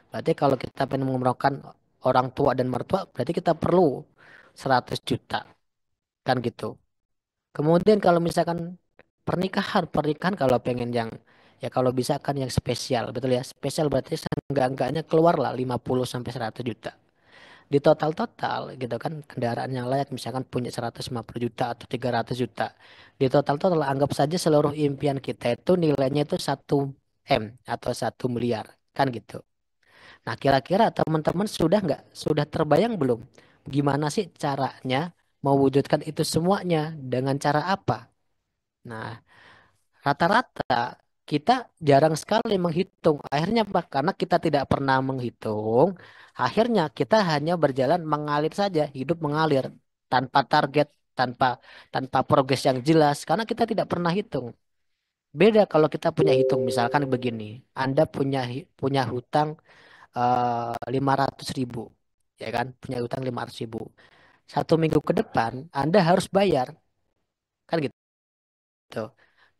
Berarti kalau kita pengen mengumrohkan orang tua dan mertua, berarti kita perlu 100 juta. Kan gitu. Kemudian kalau misalkan pernikahan kalau pengen yang ya kalau bisa kan yang spesial, betul ya. Spesial berarti seenggak-enggaknya keluar lah 50 sampai 100 juta. Di total-total gitu kan kendaraan yang layak misalkan punya 150 juta atau 300 juta. Di total-total anggap saja seluruh impian kita itu nilainya itu 1 M atau 1 miliar. Kan gitu. Nah, kira-kira teman-teman sudah nggak? Sudah terbayang belum? Gimana sih caranya mewujudkan itu semuanya? Dengan cara apa? Nah, rata-rata kita jarang sekali menghitung. Akhirnya apa? Karena kita tidak pernah menghitung. Akhirnya kita hanya berjalan mengalir saja, hidup mengalir tanpa target, tanpa tanpa progres yang jelas. Karena kita tidak pernah hitung. Beda kalau kita punya hitung, misalkan begini, Anda punya hutang 500 ribu, ya kan? Punya hutang 500 ribu. 1 minggu ke depan Anda harus bayar, kan gitu.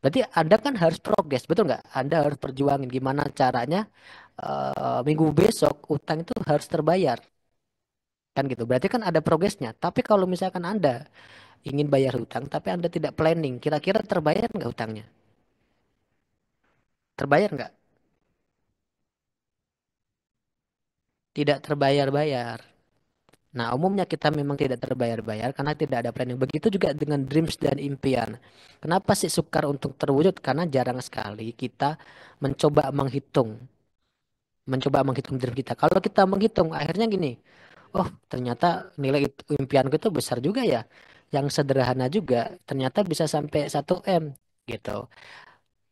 Berarti Anda kan harus progres, betul nggak? Anda harus perjuangin gimana caranya minggu besok utang itu harus terbayar, kan gitu. Berarti kan ada progresnya. Tapi kalau misalkan Anda ingin bayar hutang, tapi Anda tidak planning, kira-kira terbayar nggak hutangnya? Terbayar nggak? Tidak terbayar-bayar. Nah, umumnya kita memang tidak terbayar-bayar karena tidak ada planning. Begitu juga dengan dreams dan impian. Kenapa sih sukar untuk terwujud? Karena jarang sekali kita mencoba menghitung, dream kita. Kalau kita menghitung, akhirnya gini, oh ternyata nilai impianku itu besar juga ya. Yang sederhana juga, ternyata bisa sampai 1 M gitu.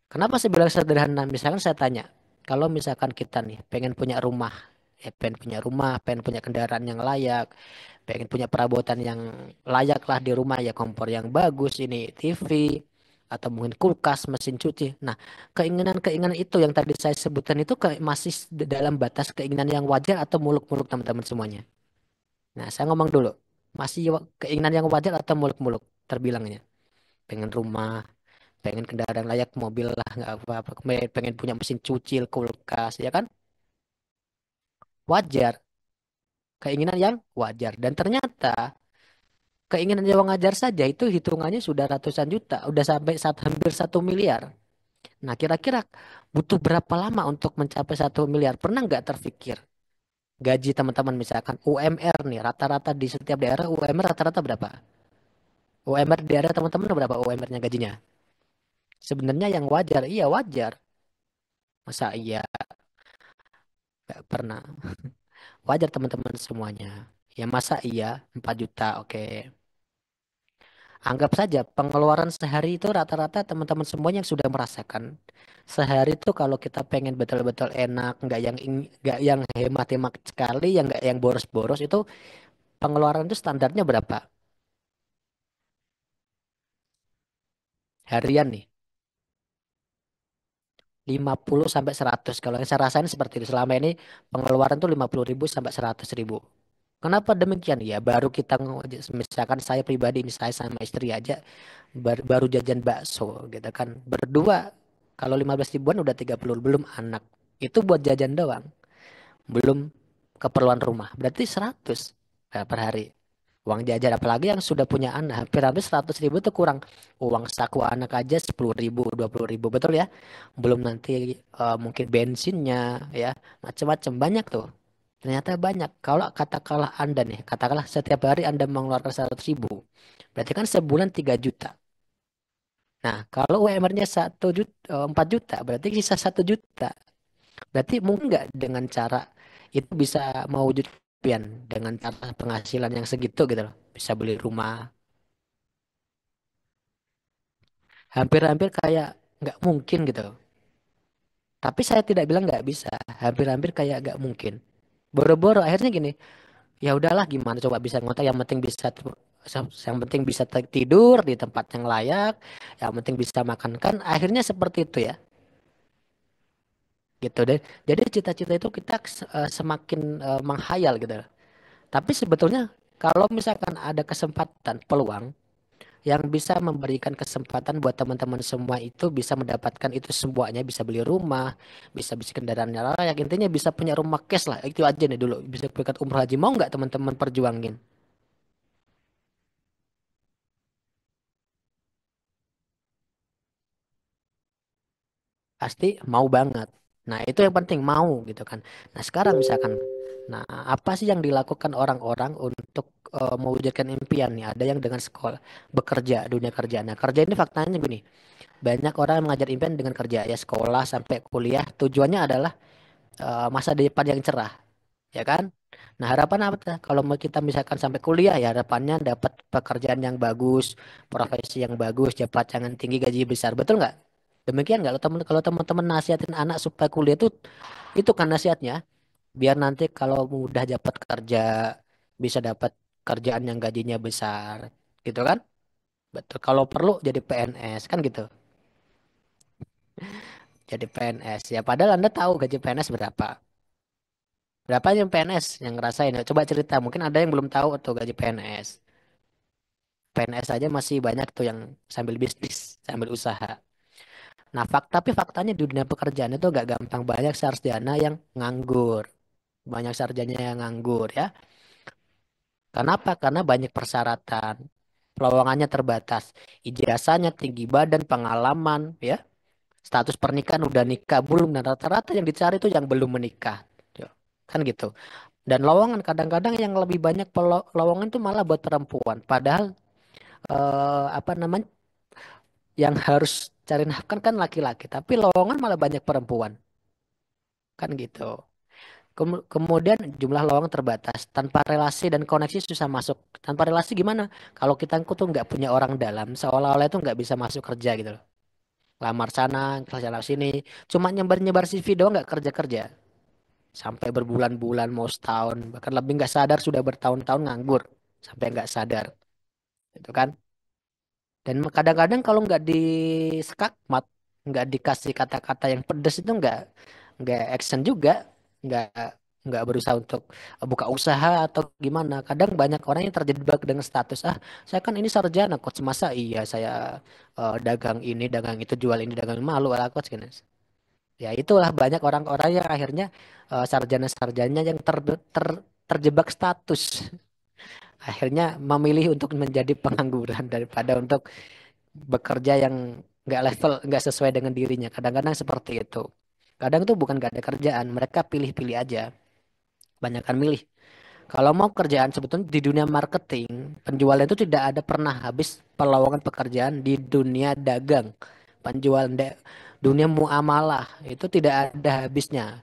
Kenapa saya bilang sederhana? Misalkan saya tanya, kalau misalkan kita nih pengen punya rumah, pengen punya kendaraan yang layak, pengen punya perabotan yang layak lah di rumah ya, kompor yang bagus, ini TV atau mungkin kulkas, mesin cuci. Nah, keinginan-keinginan itu yang tadi saya sebutkan itu masih dalam batas keinginan yang wajar atau muluk-muluk teman-teman semuanya. Nah, saya ngomong dulu, masih keinginan yang wajar atau muluk-muluk terbilangnya. Pengen rumah, pengen kendaraan layak, mobil lah, nggak apa-apa. Pengen punya mesin cuci, kulkas, ya kan? Wajar, keinginan yang wajar. Dan ternyata keinginan yang wajar saja itu hitungannya sudah ratusan juta, udah sampai hampir 1 miliar. Nah, kira-kira butuh berapa lama untuk mencapai 1 miliar? Pernah nggak terfikir? Gaji teman-teman misalkan UMR nih, rata-rata di setiap daerah UMR rata-rata berapa? UMR di daerah teman-teman berapa UMR-nya gajinya? Sebenarnya yang wajar, iya wajar. Masa iya nggak pernah? Wajar teman-teman semuanya. Ya masa iya 4 juta, oke. Anggap saja pengeluaran sehari itu rata-rata teman-teman semuanya yang sudah merasakan. Sehari itu kalau kita pengen betul-betul enak, nggak yang hemat-hemat sekali, yang nggak yang boros-boros itu pengeluaran itu standarnya berapa? Harian nih, 50 sampai 100. Kalau yang saya rasain seperti itu. Selama ini pengeluaran tuh 50 ribu sampai 100 ribu. Kenapa demikian? Ya baru kita misalkan saya pribadi, misalnya sama istri aja baru jajan bakso gitu kan. Berdua kalau 15 ribuan udah 30, belum anak. Itu buat jajan doang. Belum keperluan rumah. Berarti 100 per hari. Uang jajan apalagi yang sudah punya anak. Hampir-hampir 100 ribu itu kurang. Uang saku anak aja 10 ribu, 20 ribu. Betul ya? Belum nanti mungkin bensinnya ya. Macam-macam. Banyak tuh. Ternyata banyak. Kalau katakanlah Anda nih. Katakanlah setiap hari Anda mengeluarkan 100 ribu. Berarti kan sebulan 3 juta. Nah, kalau UMR-nya 4 juta, berarti sisa 1 juta. Berarti mungkin nggak dengan cara itu bisa mewujud impian dengan cara penghasilan yang segitu gitu loh. Bisa beli rumah. Hampir-hampir kayak nggak mungkin gitu. Tapi saya tidak bilang nggak bisa. Hampir-hampir kayak nggak mungkin. Boro-boro akhirnya gini. Ya udahlah gimana coba bisa ngotak. Yang penting bisa tidur di tempat yang layak. Yang penting bisa makan kan. Akhirnya seperti itu ya. Gitu deh. Jadi cita-cita itu kita semakin menghayal gitu. Tapi sebetulnya kalau misalkan ada kesempatan, peluang, yang bisa memberikan kesempatan buat teman-teman semua itu bisa mendapatkan itu semuanya, bisa beli rumah, bisa beli kendaraan yang layak, intinya bisa punya rumah cash lah. Itu aja nih dulu, bisa berkat umroh haji. Mau nggak teman-teman perjuangin? Pasti mau banget. Nah, itu yang penting mau gitu kan. Nah, sekarang misalkan, nah apa sih yang dilakukan orang-orang untuk mewujudkan impian nih? Ada yang dengan sekolah, bekerja, dunia kerja. Nah, kerja ini faktanya gini, banyak orang yang mengajar impian dengan kerja ya, sekolah sampai kuliah. Tujuannya adalah masa depan yang cerah, ya kan? Nah, harapan apa tuh? Kalau mau kita misalkan sampai kuliah ya harapannya dapat pekerjaan yang bagus, profesi yang bagus, jabatan tinggi, gaji besar. Betul nggak? Demikian nggak? Kalau teman-teman nasihatin anak supaya kuliah itu kan nasihatnya, biar nanti kalau mudah dapat kerja bisa dapat kerjaan yang gajinya besar, gitu kan? Betul. Kalau perlu jadi PNS kan gitu. Jadi PNS ya. Padahal Anda tahu gaji PNS berapa? Berapa yang PNS yang ngerasain? Coba cerita. Mungkin ada yang belum tahu tuh gaji PNS. PNS aja masih banyak tuh yang sambil bisnis, sambil usaha. Nah, tapi faktanya di dunia pekerjaan itu gak gampang. Banyak sarjana yang nganggur. Banyak sarjana yang nganggur ya. Kenapa? Karena banyak persyaratan. Lowongannya terbatas. Ijazahnya tinggi badan, pengalaman, ya. Status pernikahan udah nikah belum. Dan rata-rata yang dicari itu yang belum menikah. Yo, kan gitu. Dan lowongan kadang-kadang yang lebih banyak lowongan itu malah buat perempuan. Padahal apa namanya, yang harus cari nafkah kan laki-laki. Tapi lowongan malah banyak perempuan. Kan gitu. Kemudian jumlah lowongan terbatas. Tanpa relasi dan koneksi susah masuk. Tanpa relasi gimana? Kalau kita tuh nggak punya orang dalam, seolah-olah itu nggak bisa masuk kerja gitu loh. Lamar sana, kerja sini. Cuma nyebar-nyebar CV doang nggak kerja-kerja. Sampai berbulan-bulan, mau setahun. Bahkan lebih nggak sadar sudah bertahun-tahun nganggur. Sampai nggak sadar. Itu kan. Dan kadang-kadang kalau nggak disekakmat, nggak dikasih kata-kata yang pedas itu nggak action juga, nggak nggak berusaha untuk buka usaha atau gimana. Kadang banyak orang yang terjebak dengan status, ah saya kan ini sarjana coach, masa iya saya dagang ini dagang itu, jual ini dagang malu ala coach kan. Ya itulah banyak orang-orang yang akhirnya sarjana-sarjana yang terjebak status. Akhirnya memilih untuk menjadi pengangguran daripada untuk bekerja yang nggak level, nggak sesuai dengan dirinya. Kadang-kadang seperti itu. Kadang tuh bukan nggak ada kerjaan, mereka pilih-pilih aja. Banyakan milih. Kalau mau kerjaan sebetulnya di dunia marketing, penjualan itu tidak ada pernah habis pelowongan pekerjaan di dunia dagang. Penjualan dunia muamalah itu tidak ada habisnya.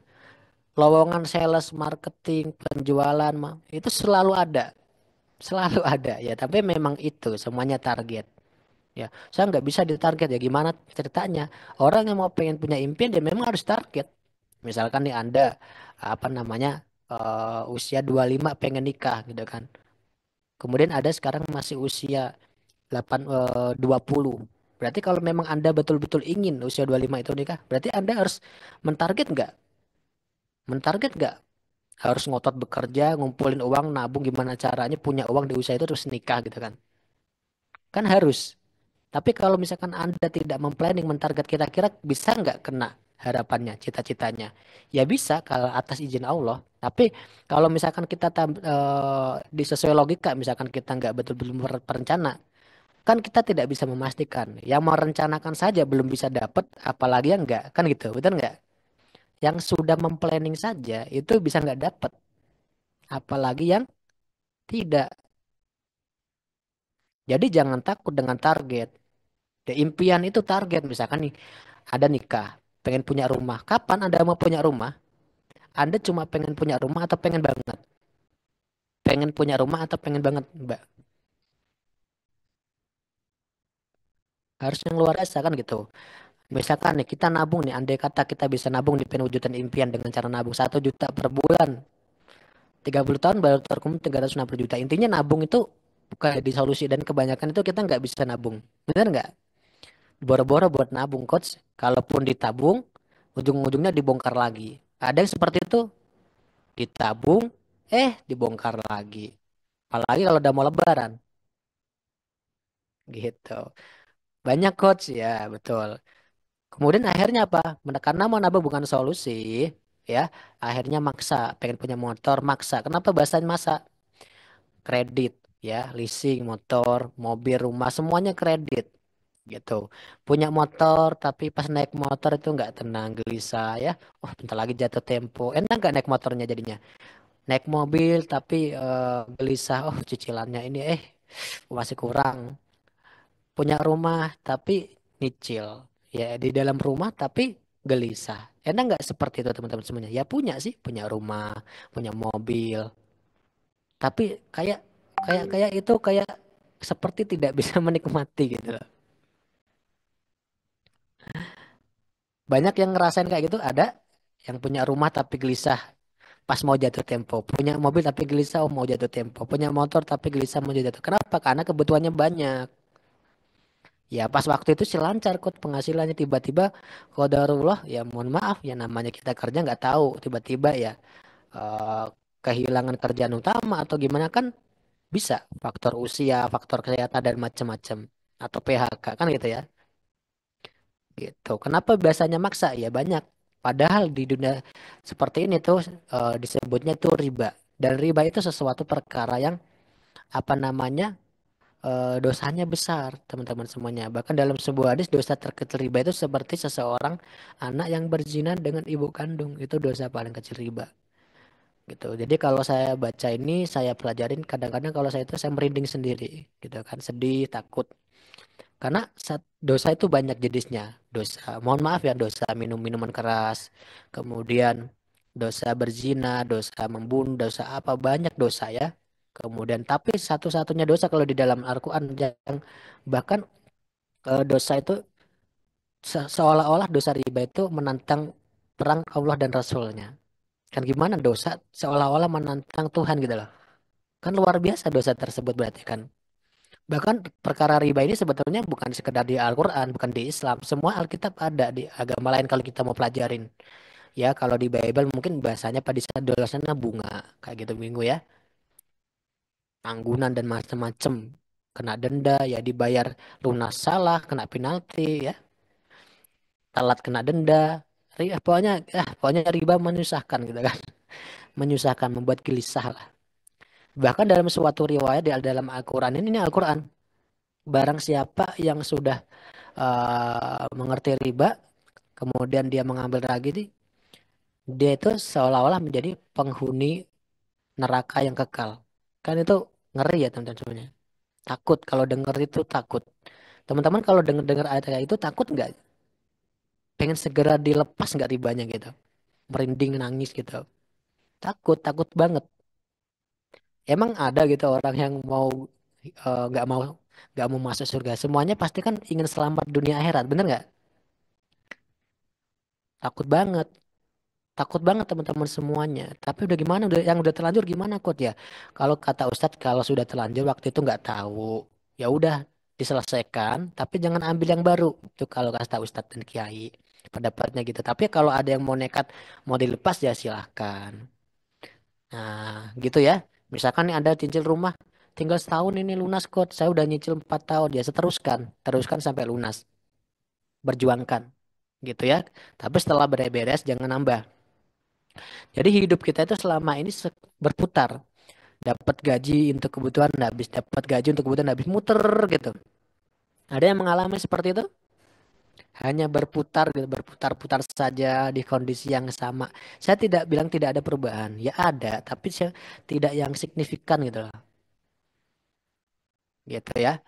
Lowongan sales, marketing, penjualan itu selalu ada. Selalu ada ya, tapi memang itu semuanya target. Ya, saya nggak bisa ditarget ya gimana ceritanya? Orang yang mau pengen punya impian dia memang harus target. Misalkan nih Anda apa namanya usia 25 pengen nikah gitu kan. Kemudian ada sekarang masih usia 20. Berarti kalau memang Anda betul-betul ingin usia 25 itu nikah, berarti Anda harus mentarget nggak? Mentarget nggak? Harus ngotot bekerja, ngumpulin uang, nabung gimana caranya punya uang di usia itu terus nikah gitu kan. Kan harus. Tapi kalau misalkan Anda tidak memplanning, mentarget kira-kira bisa nggak kena harapannya, cita-citanya? Ya bisa kalau atas izin Allah. Tapi kalau misalkan kita di sesuai logika, misalkan kita nggak betul-betul perencana, kan kita tidak bisa memastikan. Yang merencanakan saja belum bisa dapat, apalagi yang nggak, kan gitu, betul nggak? Yang sudah memplanning saja itu bisa nggak dapat, apalagi yang tidak. Jadi jangan takut dengan target. Ya, impian itu target. Misalkan nih, ada nikah, pengen punya rumah. Kapan Anda mau punya rumah? Anda cuma pengen punya rumah atau pengen banget? Pengen punya rumah atau pengen banget, Mbak? Harus yang luar biasa kan gitu. Misalkan nih kita nabung nih, andai kata kita bisa nabung di pewujudan impian dengan cara nabung 1 juta per bulan. 30 tahun baru terkumpul 360 juta. Intinya nabung itu kayak di solusi, dan kebanyakan itu kita nggak bisa nabung. Bener nggak? Boro-boro buat nabung, coach. Kalaupun ditabung, ujung-ujungnya dibongkar lagi. Ada yang seperti itu, ditabung, dibongkar lagi. Apalagi kalau udah mau lebaran. gitu. Banyak coach ya, betul. Kemudian akhirnya apa? Karena mau nabung bukan solusi, ya. Akhirnya maksa, pengen punya motor, maksa. Kenapa bahasanya masa? Kredit, ya, leasing, motor, mobil, rumah, semuanya kredit, gitu. Punya motor, tapi pas naik motor itu nggak tenang, gelisah, ya. Oh, bentar lagi jatuh tempo. Enak nggak naik motornya jadinya? Naik mobil, tapi gelisah. Oh, cicilannya ini, masih kurang. Punya rumah, tapi nyicil. Ya, di dalam rumah, tapi gelisah. Enak nggak seperti itu teman-teman semuanya? Ya punya sih, punya rumah, punya mobil. Tapi kayak kayak itu kayak seperti tidak bisa menikmati gitu loh. Banyak yang ngerasain kayak gitu, ada yang punya rumah tapi gelisah pas mau jatuh tempo, punya mobil tapi gelisah oh, mau jatuh tempo, punya motor tapi gelisah mau jatuh. Kenapa? Karena kebutuhannya banyak. Ya pas waktu itu sih lancar kok penghasilannya, tiba-tiba qadarullah, ya mohon maaf ya, namanya kita kerja nggak tahu, tiba-tiba ya eh, kehilangan kerjaan utama atau gimana kan, bisa faktor usia, faktor kesehatan dan macam-macam, atau PHK kan gitu ya. Gitu. Kenapa biasanya maksa? Ya banyak. Padahal di dunia seperti ini tuh disebutnya tuh riba. Dan riba itu sesuatu perkara yang apa namanya, dosanya besar, teman-teman semuanya. Bahkan dalam sebuah hadis, dosa terkecil riba itu seperti seseorang anak yang berzina dengan ibu kandung. Itu dosa paling kecil riba. Gitu. Jadi kalau saya baca ini, saya pelajarin, kadang-kadang kalau saya itu saya merinding sendiri, gitu kan, sedih, takut. Karena dosa itu banyak jenisnya. Dosa, mohon maaf ya, dosa minum minuman keras, kemudian dosa berzina, dosa membunuh, dosa apa, banyak dosa ya. Kemudian tapi satu-satunya dosa kalau di dalam Al-Quran yang bahkan dosa itu seolah-olah dosa riba itu menantang perang Allah dan Rasulnya. Kan gimana dosa seolah-olah menantang Tuhan gitu loh. Kan luar biasa dosa tersebut berarti kan. Bahkan perkara riba ini sebetulnya bukan sekedar di Al-Quran, bukan di Islam. Semua Alkitab ada di agama lain kalau kita mau pelajarin. Ya, kalau di Bible mungkin bahasanya pada dolasana bunga, kayak gitu minggu ya. Tanggunan dan macam-macam. Kena denda, ya dibayar lunas salah, kena penalti ya. Telat kena denda. Pokoknya riba menyusahkan gitu kan. Menyusahkan, membuat gelisah lah. Bahkan dalam suatu riwayat di dalam Al-Quran ini Al-Quran. Barang siapa yang sudah mengerti riba, kemudian dia mengambil lagi nih, dia itu seolah-olah menjadi penghuni neraka yang kekal. Kan itu ngeri ya teman-teman semuanya. Takut kalau denger itu, takut. Teman-teman kalau dengar ayat kayak itu takut nggak? Pengen segera dilepas nggak ribanya gitu? Merinding nangis gitu. Takut, takut banget. Emang ada gitu orang yang mau nggak mau masuk surga. Semuanya pasti kan ingin selamat dunia akhirat, bener nggak? Takut banget. Takut banget teman-teman semuanya. Tapi udah gimana? Udah yang udah terlanjur gimana kok ya? Kalau kata Ustadz, kalau sudah terlanjur waktu itu nggak tahu, ya udah diselesaikan. Tapi jangan ambil yang baru. Itu kalau kata Ustadz dan Kiai, pendapatnya gitu. Tapi kalau ada yang mau nekat, mau dilepas ya silahkan. Nah, gitu ya. Misalkan nih Anda cicil rumah, tinggal setahun ini lunas kok. Saya udah nyicil 4 tahun. Ya teruskan, teruskan sampai lunas. Berjuangkan, gitu ya. Tapi setelah beres-beres jangan nambah. Jadi hidup kita itu selama ini berputar. Dapat gaji untuk kebutuhan habis, dapat gaji untuk kebutuhan habis, muter gitu. Ada yang mengalami seperti itu? Hanya berputar gitu, berputar-putar saja di kondisi yang sama. Saya tidak bilang tidak ada perubahan. Ya ada, tapi saya tidak yang signifikan gitu loh. Gitu ya.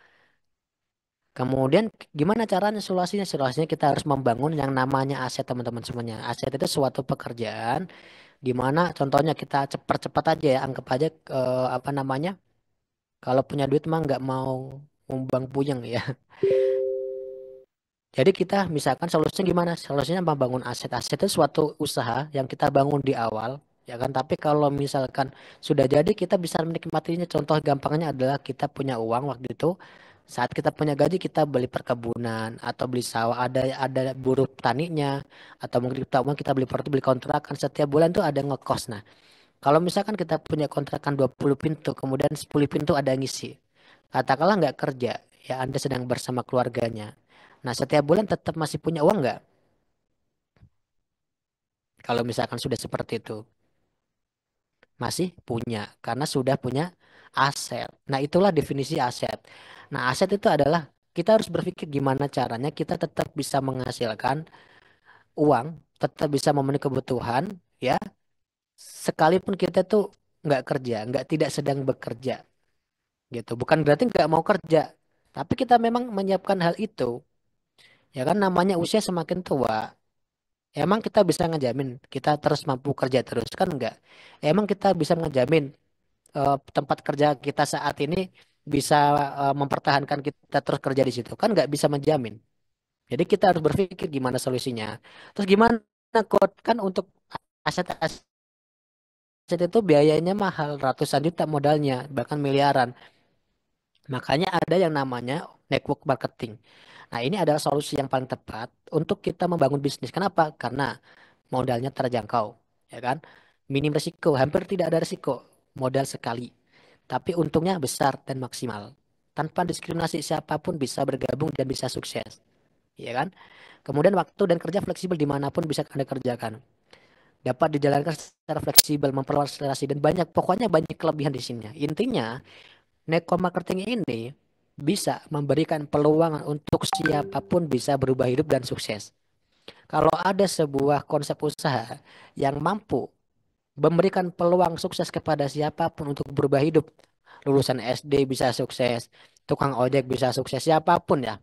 Kemudian gimana caranya solusinya? Solusinya kita harus membangun yang namanya aset teman-teman semuanya. Aset itu suatu pekerjaan di mana contohnya kita cepat-cepat aja ya, anggap aja apa namanya? Kalau punya duit mah nggak mau umbang puyeng ya. Jadi kita misalkan solusinya gimana? Solusinya membangun aset-aset itu suatu usaha yang kita bangun di awal, ya kan? Tapi kalau misalkan sudah jadi kita bisa menikmatinya. Contoh gampangnya adalah kita punya uang waktu itu, saat kita punya gaji kita beli perkebunan atau beli sawah, ada buruh taninya, atau mungkin kita beli properti, beli kontrakan, setiap bulan tuh ada ngekos. Nah, kalau misalkan kita punya kontrakan 20 pintu, kemudian 10 pintu ada yang ngisi. Katakanlah nggak kerja, ya Anda sedang bersama keluarganya. Nah, setiap bulan tetap masih punya uang nggak? Kalau misalkan sudah seperti itu, masih punya, karena sudah punya aset. Nah, itulah definisi aset. Nah, aset itu adalah kita harus berpikir gimana caranya kita tetap bisa menghasilkan uang, tetap bisa memenuhi kebutuhan, ya, sekalipun kita tuh nggak kerja, nggak tidak sedang bekerja, gitu. Bukan berarti nggak mau kerja, tapi kita memang menyiapkan hal itu. Ya kan namanya usia semakin tua. Emang kita bisa ngejamin kita terus mampu kerja terus kan enggak? Emang kita bisa ngejamin tempat kerja kita saat ini bisa mempertahankan kita terus kerja di situ kan nggak bisa menjamin. Jadi kita harus berpikir gimana solusinya. Terus gimana kok kan untuk aset-aset itu biayanya mahal ratusan juta modalnya bahkan miliaran. Makanya ada yang namanya network marketing. Nah, ini adalah solusi yang paling tepat untuk kita membangun bisnis. Kenapa? Karena modalnya terjangkau, ya kan? Minim risiko, hampir tidak ada risiko. Modal sekali, tapi untungnya besar dan maksimal. Tanpa diskriminasi siapapun bisa bergabung dan bisa sukses, ya kan? Kemudian waktu dan kerja fleksibel dimanapun bisa Anda kerjakan. Dapat dijalankan secara fleksibel, memperluas relasi dan banyak, pokoknya banyak kelebihan di sini. Intinya, network marketing ini bisa memberikan peluang untuk siapapun bisa berubah hidup dan sukses. Kalau ada sebuah konsep usaha yang mampu memberikan peluang sukses kepada siapapun untuk berubah hidup, lulusan SD bisa sukses, tukang ojek bisa sukses, siapapun ya,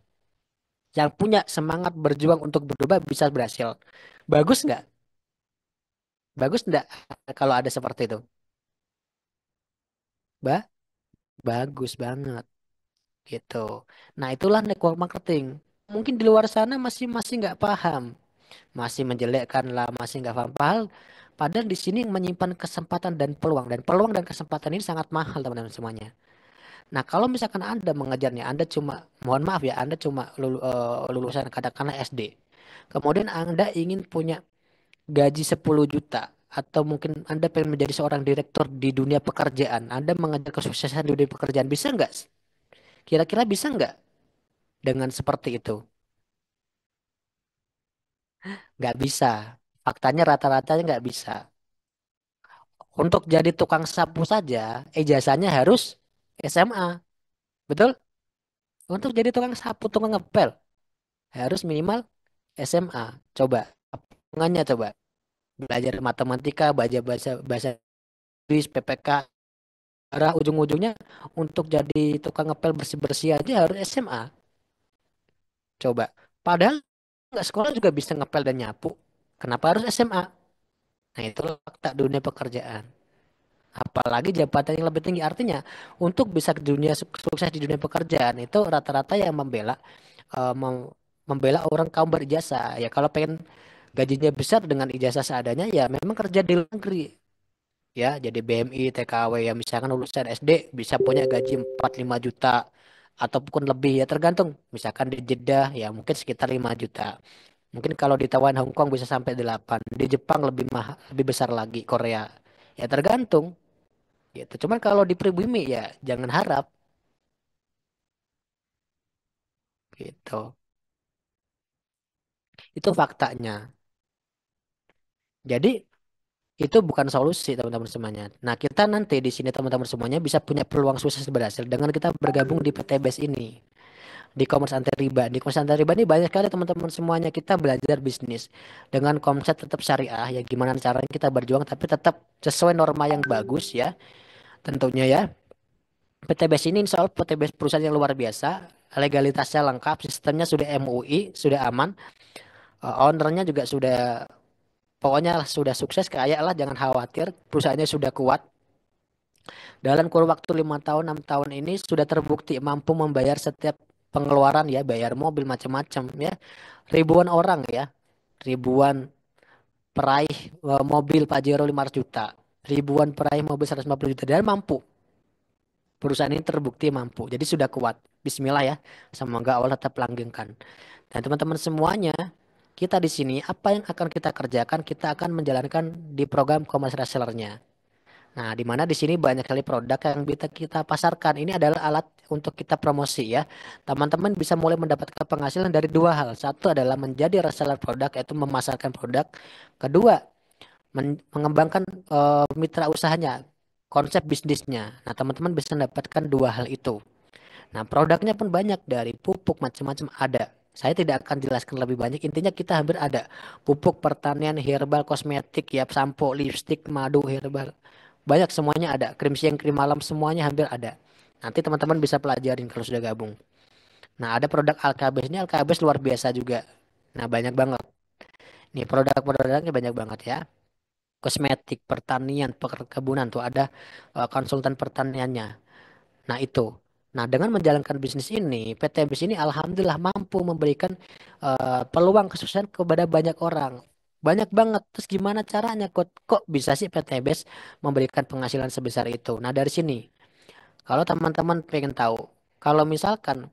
yang punya semangat berjuang untuk berubah bisa berhasil. Bagus nggak? Bagus nggak kalau ada seperti itu? Ba? Bagus banget gitu. Nah, itulah network marketing. Mungkin di luar sana masih masih nggak paham, masih menjelekkan lah, masih nggak paham. Padahal di sini menyimpan kesempatan dan peluang dan kesempatan ini sangat mahal teman-teman semuanya. Nah, kalau misalkan Anda mengajarnya, Anda cuma, mohon maaf ya, Anda cuma lulusan katakanlah SD. Kemudian Anda ingin punya gaji 10 juta atau mungkin Anda pengen menjadi seorang direktur di dunia pekerjaan. Anda mengajar kesuksesan di dunia pekerjaan, bisa nggak? Kira-kira bisa nggak dengan seperti itu? Nggak bisa. Faktanya rata-ratanya nggak bisa. Untuk jadi tukang sapu saja, ijazahnya harus SMA. Betul? Untuk jadi tukang sapu, tukang ngepel, harus minimal SMA. Coba, hubungannya coba. Belajar matematika, belajar bahasa bahasa Inggris, PPK, arah ujung-ujungnya untuk jadi tukang ngepel bersih-bersih aja harus SMA. Coba. Padahal nggak sekolah juga bisa ngepel dan nyapu. Kenapa harus SMA? Nah, itulah fakta dunia pekerjaan. Apalagi jabatan yang lebih tinggi. Artinya, untuk bisa ke dunia sukses di dunia pekerjaan itu rata-rata yang membela orang kaum berijazah. Ya kalau pengen gajinya besar dengan ijazah seadanya ya memang kerja di luar negeri. Ya, jadi BMI, TKW yang misalkan lulusan SD bisa punya gaji 4-5 juta ataupun lebih ya tergantung. Misalkan di Jeddah ya mungkin sekitar 5 juta. Mungkin kalau di Taiwan Hong Kong bisa sampai 8. Di Jepang lebih mahal, lebih besar lagi Korea. Ya tergantung gitu. Cuman kalau di pribumi ya jangan harap gitu. Itu faktanya. Jadi itu bukan solusi teman-teman semuanya. Nah, kita nanti di sini teman-teman semuanya bisa punya peluang sukses berhasil dengan kita bergabung di PTBS ini. Di Commerce Anti Riba. Di Commerce Anti Riba ini banyak sekali teman-teman semuanya kita belajar bisnis dengan konsep tetap syariah ya gimana caranya kita berjuang tapi tetap sesuai norma yang bagus ya. Tentunya ya. PTBS ini insya Allah PTBS perusahaan yang luar biasa. Legalitasnya lengkap, sistemnya sudah MUI, sudah aman. Ownernya juga sudah, pokoknya lah sudah sukses, kayak lah, jangan khawatir. Perusahaannya sudah kuat. Dalam kurun waktu 5 tahun, 6 tahun ini sudah terbukti mampu membayar setiap pengeluaran ya, bayar mobil macam-macam ya. Ribuan orang ya, ribuan peraih mobil Pajero 500 juta. Ribuan peraih mobil 150 juta dan mampu. Perusahaan ini terbukti mampu. Jadi sudah kuat. Bismillah ya. Semoga Allah tetap langgengkan. Dan teman-teman semuanya, kita di sini apa yang akan kita kerjakan? Kita akan menjalankan di program commerce resellernya. Nah, di mana di sini banyak sekali produk yang bisa kita pasarkan. Ini adalah alat untuk kita promosi ya. Teman-teman bisa mulai mendapatkan penghasilan dari dua hal. Satu adalah menjadi reseller produk, yaitu memasarkan produk. Kedua, mengembangkan mitra usahanya, konsep bisnisnya. Nah, teman-teman bisa mendapatkan dua hal itu. Nah, produknya pun banyak, dari pupuk macam-macam ada. Saya tidak akan jelaskan lebih banyak. Intinya kita hampir ada. Pupuk, pertanian, herbal, kosmetik, ya, sampo, lipstick, madu, herbal. Banyak, semuanya ada. Krim siang, krim malam, semuanya hampir ada. Nanti teman-teman bisa pelajarin kalau sudah gabung. Nah, ada produk Alkabes. Ini Alkabes luar biasa juga. Nah, banyak banget. Nih, produk-produknya banyak banget ya. Kosmetik, pertanian, perkebunan tuh ada konsultan pertaniannya. Nah, itu. Nah, dengan menjalankan bisnis ini, PT Bis ini alhamdulillah mampu memberikan peluang kesuksesan kepada banyak orang. Banyak banget. Terus gimana caranya? Kok bisa sih PT Bis memberikan penghasilan sebesar itu? Nah, dari sini, kalau teman-teman pengen tahu, kalau misalkan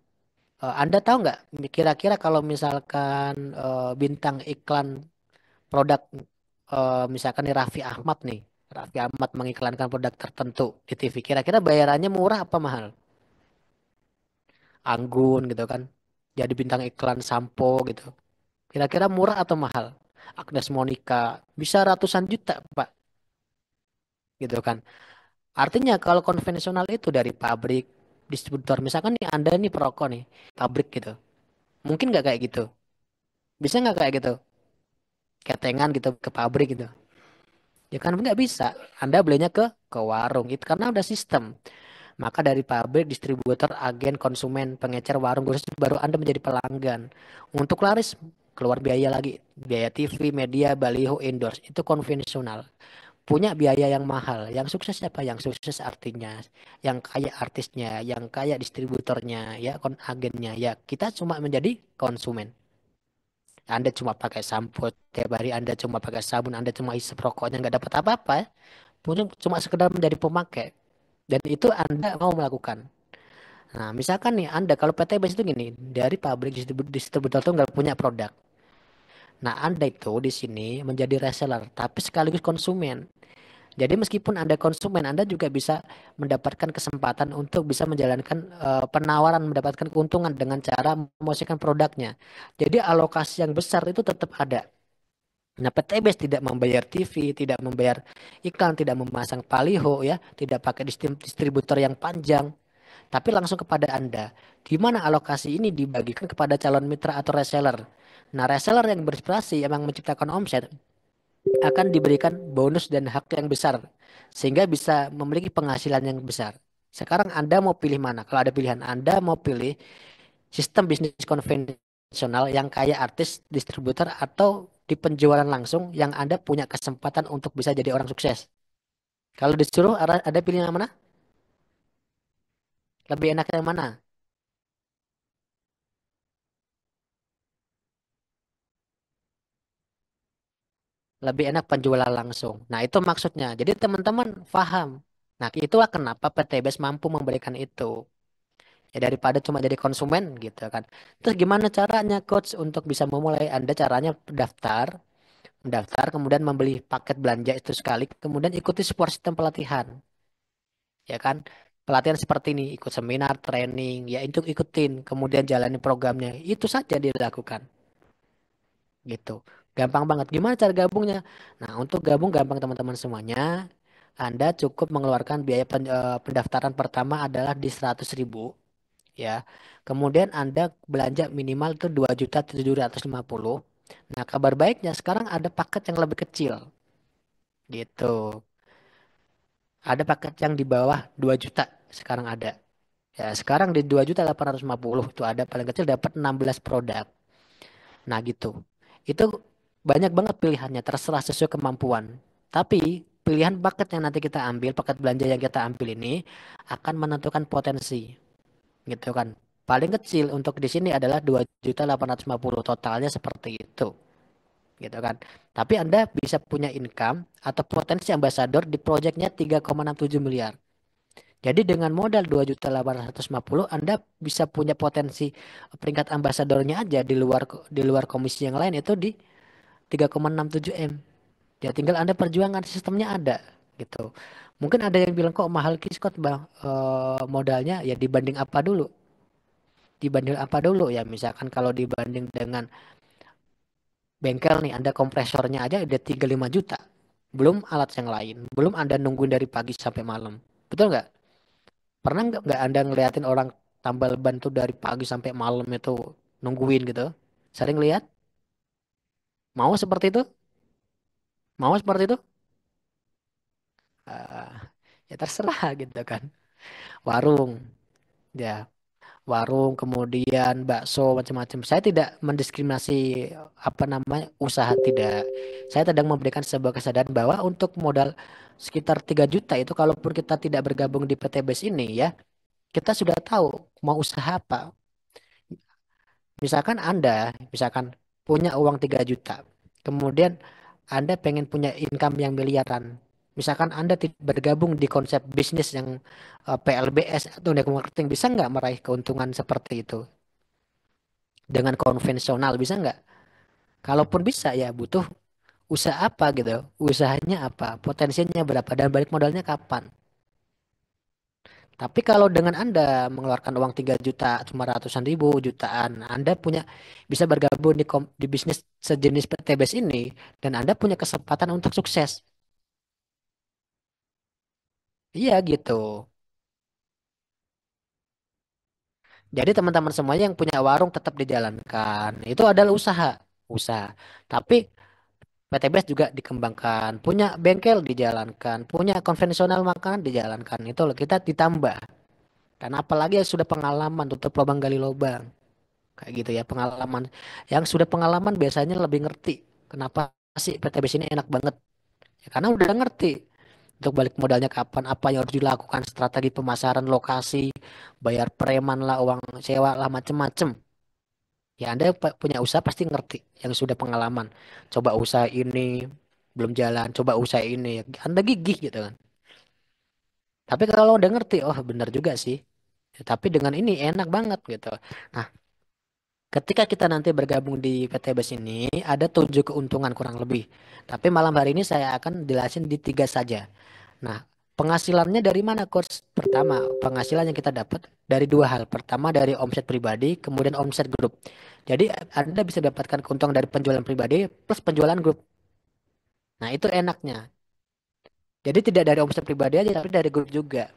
Anda tahu nggak kira-kira kalau misalkan bintang iklan produk misalkan nih Raffi Ahmad nih. Raffi Ahmad mengiklankan produk tertentu di TV. Kira-kira bayarannya murah apa mahal? Anggun gitu kan. Jadi bintang iklan sampo gitu. Kira-kira murah atau mahal? Agnes Monica bisa ratusan juta, Pak. Gitu kan. Artinya kalau konvensional itu dari pabrik, distributor. Misalkan nih Anda nih perokok nih, pabrik gitu. Mungkin nggak kayak gitu. Bisa nggak kayak gitu? Ketengan gitu ke pabrik gitu. Ya kan nggak bisa. Anda belinya ke warung. Itu karena udah sistem. Maka dari pabrik, distributor, agen, konsumen, pengecer, warung, khusus baru Anda menjadi pelanggan. Untuk laris, keluar biaya lagi. Biaya TV, media, baliho, endorse. Itu konvensional. Punya biaya yang mahal. Yang sukses siapa? Yang sukses artinya. Yang kaya artisnya, yang kaya distributornya, ya agennya. Ya kita cuma menjadi konsumen. Anda cuma pakai sampo tiap hari, Anda cuma pakai sabun, Anda cuma isep rokoknya nggak dapat apa-apa. Cuma sekedar menjadi pemakai. Dan itu Anda mau melakukan. Nah, misalkan nih Anda kalau PT Base itu gini, dari pabrik distributor itu nggak punya produk. Nah, Anda itu di sini menjadi reseller, tapi sekaligus konsumen. Jadi meskipun Anda konsumen, Anda juga bisa mendapatkan kesempatan untuk bisa menjalankan penawaran, mendapatkan keuntungan dengan cara mempromosikan produknya. Jadi alokasi yang besar itu tetap ada. Nah, PT Base tidak membayar TV, tidak membayar iklan, tidak memasang baliho ya, tidak pakai distributor yang panjang. Tapi langsung kepada Anda. Di mana alokasi ini dibagikan kepada calon mitra atau reseller. Nah, reseller yang berprestasi yang menciptakan omset akan diberikan bonus dan hak yang besar sehingga bisa memiliki penghasilan yang besar. Sekarang Anda mau pilih mana? Kalau ada pilihan, Anda mau pilih sistem bisnis konvensional yang kaya artis, distributor atau di penjualan langsung yang Anda punya kesempatan untuk bisa jadi orang sukses. Kalau disuruh ada pilihan yang mana? Lebih enak yang mana? Lebih enak penjualan langsung. Nah, itu maksudnya. Jadi teman-teman paham. Nah, itulah kenapa PTBS mampu memberikan itu. Ya daripada cuma jadi konsumen gitu kan. Terus gimana caranya coach untuk bisa memulai? Anda caranya mendaftar, kemudian membeli paket belanja itu sekali, kemudian ikuti support sistem pelatihan, ya kan? Pelatihan seperti ini, ikut seminar, training, ya itu ikutin, kemudian jalani programnya. Itu saja dilakukan. Gitu. Gampang banget. Gimana cara gabungnya? Nah, untuk gabung gampang teman-teman semuanya. Anda cukup mengeluarkan biaya pendaftaran pertama adalah di 100.000 ya. Kemudian Anda belanja minimal itu 2.750. Nah, kabar baiknya sekarang ada paket yang lebih kecil gitu. Ada paket yang di bawah 2 juta sekarang ada. Ya, sekarang di 2.850 itu ada paling kecil dapat 16 produk. Nah gitu. Itu banyak banget pilihannya, terserah sesuai kemampuan. Tapi pilihan paket yang nanti kita ambil, paket belanja yang kita ambil ini akan menentukan potensi, gitu kan. Paling kecil untuk di sini adalah 2.850 totalnya seperti itu, gitu kan. Tapi Anda bisa punya income atau potensi ambasador di proyeknya 3,67 miliar. Jadi dengan modal 2.850 Anda bisa punya potensi peringkat ambasadornya aja di luar komisi yang lain itu di 3,67 M. Ya tinggal Anda perjuangkan sistemnya ada gitu. Mungkin ada yang bilang kok mahal Kiskot bang. Modalnya ya dibanding apa dulu? Dibanding apa dulu ya? Misalkan kalau dibanding dengan bengkel nih, Anda kompresornya aja udah 35 juta. Belum alat yang lain. Belum Anda nungguin dari pagi sampai malam. Betul nggak? Pernah nggak Anda ngeliatin orang tambal ban tuh dari pagi sampai malam itu nungguin gitu? Sering lihat? Mau seperti itu? Mau seperti itu? Ah, ya terserah gitu kan. Warung, ya warung, kemudian bakso macam-macam. Saya tidak mendiskriminasi apa namanya usaha tidak. Saya sedang memberikan sebuah kesadaran bahwa untuk modal sekitar 3 juta itu kalaupun kita tidak bergabung di PTBS ini ya, kita sudah tahu mau usaha apa. Misalkan punya uang 3 juta. Kemudian Anda pengen punya income yang miliaran. Misalkan Anda bergabung di konsep bisnis yang PLBS atau network marketing, bisa nggak meraih keuntungan seperti itu? Dengan konvensional bisa nggak? Kalaupun bisa ya butuh usaha apa gitu, usahanya apa, potensinya berapa dan balik modalnya kapan. Tapi kalau dengan Anda mengeluarkan uang 3 juta, cuma ratusan ribu, jutaan, Anda punya bisa bergabung di bisnis sejenis PTBS ini dan Anda punya kesempatan untuk sukses. Iya gitu. Jadi teman-teman semuanya yang punya warung tetap dijalankan. Itu adalah usaha, usaha. Tapi PTBS juga dikembangkan, punya bengkel dijalankan, punya konvensional makanan dijalankan. Itu loh kita ditambah. Karena apalagi yang sudah pengalaman tutup lubang gali lubang. Kayak gitu ya, pengalaman. Yang sudah pengalaman biasanya lebih ngerti. Kenapa sih PTBS ini enak banget? Ya, karena udah ngerti. Untuk balik modalnya kapan, apa yang harus dilakukan, strategi pemasaran, lokasi, bayar preman lah, uang sewa lah, macem-macem. Ya Anda punya usaha pasti ngerti yang sudah pengalaman. Coba usaha ini belum jalan, coba usaha ini. Anda gigih gitu kan. Tapi kalau udah ngerti, oh benar juga sih. Ya, tapi dengan ini enak banget gitu. Nah, ketika kita nanti bergabung di PTBS ini, ada 7 keuntungan kurang lebih. Tapi malam hari ini saya akan jelasin di 3 saja. Nah, penghasilannya dari mana, Coach? Pertama, penghasilan yang kita dapat dari 2 hal. Pertama, dari omset pribadi, kemudian omset grup. Jadi, Anda bisa dapatkan keuntungan dari penjualan pribadi plus penjualan grup. Nah, itu enaknya. Jadi, tidak dari omset pribadi aja, tapi dari grup juga.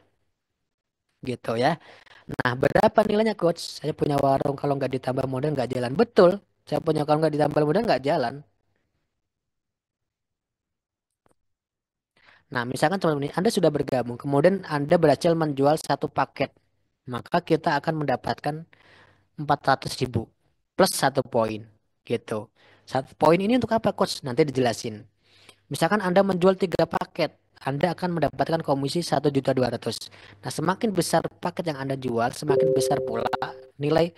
Gitu ya. Nah, berapa nilainya, Coach? Saya punya warung, kalau nggak ditambah modal nggak jalan. Betul. Saya punya kalau nggak ditambah modal nggak jalan. Nah, misalkan teman-teman ini Anda sudah bergabung, kemudian Anda berhasil menjual satu paket, maka kita akan mendapatkan 400 ribu plus 1 poin gitu. 1 poin ini untuk apa, Coach? Nanti dijelasin. Misalkan Anda menjual 3 paket, Anda akan mendapatkan komisi 1.200.000. Nah, semakin besar paket yang Anda jual, semakin besar pula nilai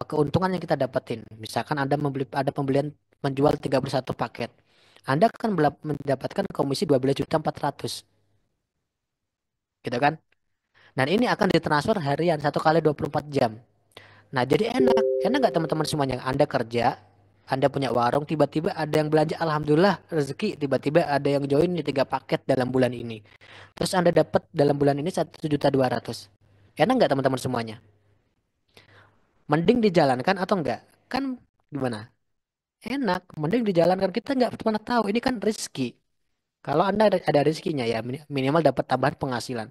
keuntungan yang kita dapetin. Misalkan ada pembelian menjual 31 paket. Anda akan mendapatkan komisi 12.400.000 gitu kan. Dan ini akan ditransfer harian 1 kali 24 jam. Nah, jadi enak. Enak nggak teman-teman semuanya? Anda kerja, Anda punya warung, tiba-tiba ada yang belanja, alhamdulillah rezeki, tiba-tiba ada yang join nih 3 paket dalam bulan ini. Terus Anda dapat dalam bulan ini 1.200.000. Enak nggak teman-teman semuanya? Mending dijalankan atau enggak? Kan gimana? Enak, mending dijalankan. Kita nggak pernah tahu. Ini kan rezeki. Kalau Anda ada rezekinya ya minimal dapat tambahan penghasilan.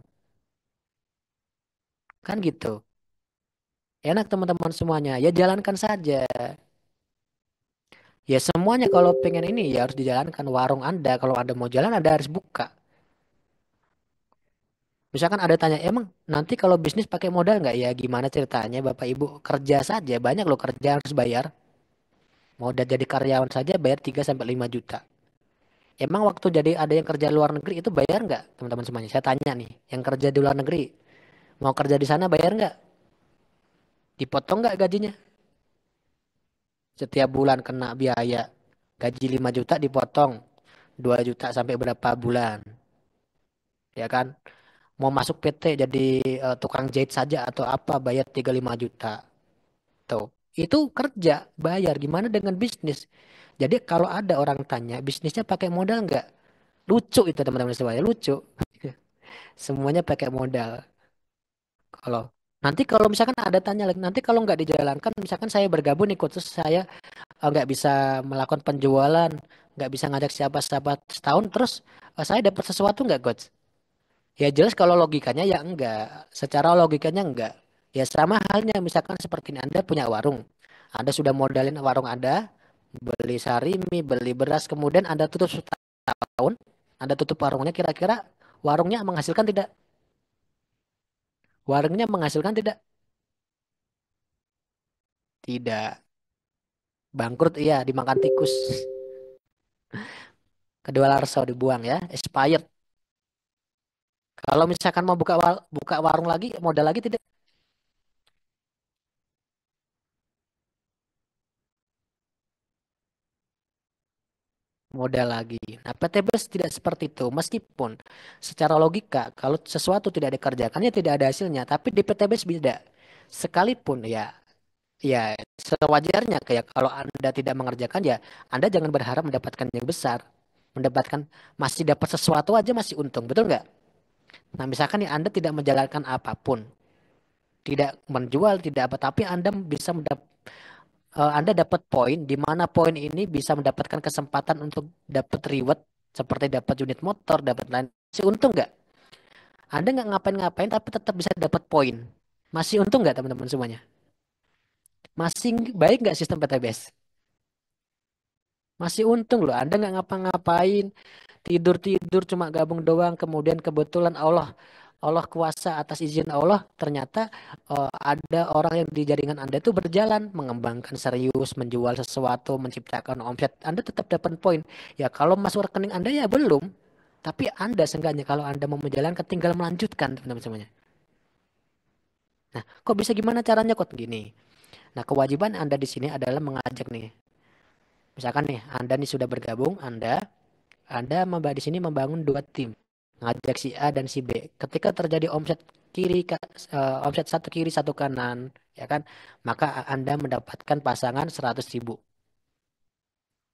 Kan gitu. Enak teman-teman semuanya. Ya jalankan saja. Ya semuanya kalau pengen ini ya harus dijalankan warung Anda. Kalau Anda mau jalan Anda harus buka. Misalkan ada tanya, emang nanti kalau bisnis pakai modal nggak ya? Gimana ceritanya Bapak Ibu? Kerja saja banyak loh kerja harus bayar. Mau udah jadi karyawan saja bayar 3 sampai 5 juta. Emang waktu jadi ada yang kerja luar negeri itu bayar nggak teman-teman semuanya? Saya tanya nih, yang kerja di luar negeri mau kerja di sana bayar nggak? Dipotong nggak gajinya? Setiap bulan kena biaya. Gaji 5 juta dipotong 2 juta sampai berapa bulan. Ya kan? Mau masuk PT jadi tukang jahit saja atau apa bayar 35 juta. Tuh. Itu kerja, bayar. Gimana dengan bisnis? Jadi kalau ada orang tanya bisnisnya pakai modal nggak? Lucu itu teman-teman semuanya, lucu. Semuanya pakai modal. Kalau nanti kalau misalkan ada tanya lagi, nanti kalau nggak dijalankan, misalkan saya bergabung nih, coach, terus saya nggak bisa melakukan penjualan, nggak bisa ngajak siapa-siapa setahun, terus saya dapat sesuatu nggak, coach? Ya jelas kalau logikanya ya enggak. Secara logikanya enggak. Ya sama halnya misalkan seperti ini Anda punya warung. Anda sudah modalin warung Anda, beli sarimi, beli beras, kemudian Anda tutup setahun, Anda tutup warungnya kira-kira warungnya menghasilkan tidak? Warungnya menghasilkan tidak? Tidak. Bangkrut iya, dimakan tikus. Kedua larso dibuang ya, expired. Kalau misalkan mau buka warung lagi, modal lagi tidak? Modal lagi. Nah, PTBS tidak seperti itu. Meskipun secara logika, kalau sesuatu tidak dikerjakan, ya tidak ada hasilnya. Tapi di PTBS beda. Sekalipun ya, ya sewajarnya kayak kalau Anda tidak mengerjakan, ya Anda jangan berharap mendapatkan yang besar. Mendapatkan masih dapat sesuatu aja masih untung, betul nggak? Nah, misalkan ya Anda tidak menjalankan apapun, tidak menjual, tidak apa, tapi Anda bisa Anda dapat poin di mana poin ini bisa mendapatkan kesempatan untuk dapat reward seperti dapat unit motor, dapat lain. Masih untung nggak? Anda nggak ngapain-ngapain tapi tetap bisa dapat poin. Masih untung nggak teman-teman semuanya? Masih baik nggak sistem PTBS? Masih untung loh. Anda nggak ngapa-ngapain, tidur-tidur cuma gabung doang. Kemudian kebetulan Allah Allah kuasa atas izin Allah ternyata ada orang yang di jaringan Anda itu berjalan mengembangkan serius menjual sesuatu menciptakan omset Anda tetap dapat poin ya kalau masuk rekening Anda ya belum tapi Anda seenggaknya kalau Anda mau menjalankan tinggal melanjutkan teman-teman semuanya. Nah, kok bisa gimana caranya kok gini? Nah, kewajiban Anda di sini adalah mengajak nih. Misalkan nih, Anda nih sudah bergabung, Anda di sini membangun dua tim, ngajak si A dan si B. Ketika terjadi omset omset satu kiri satu kanan, ya kan, maka Anda mendapatkan pasangan 100.000,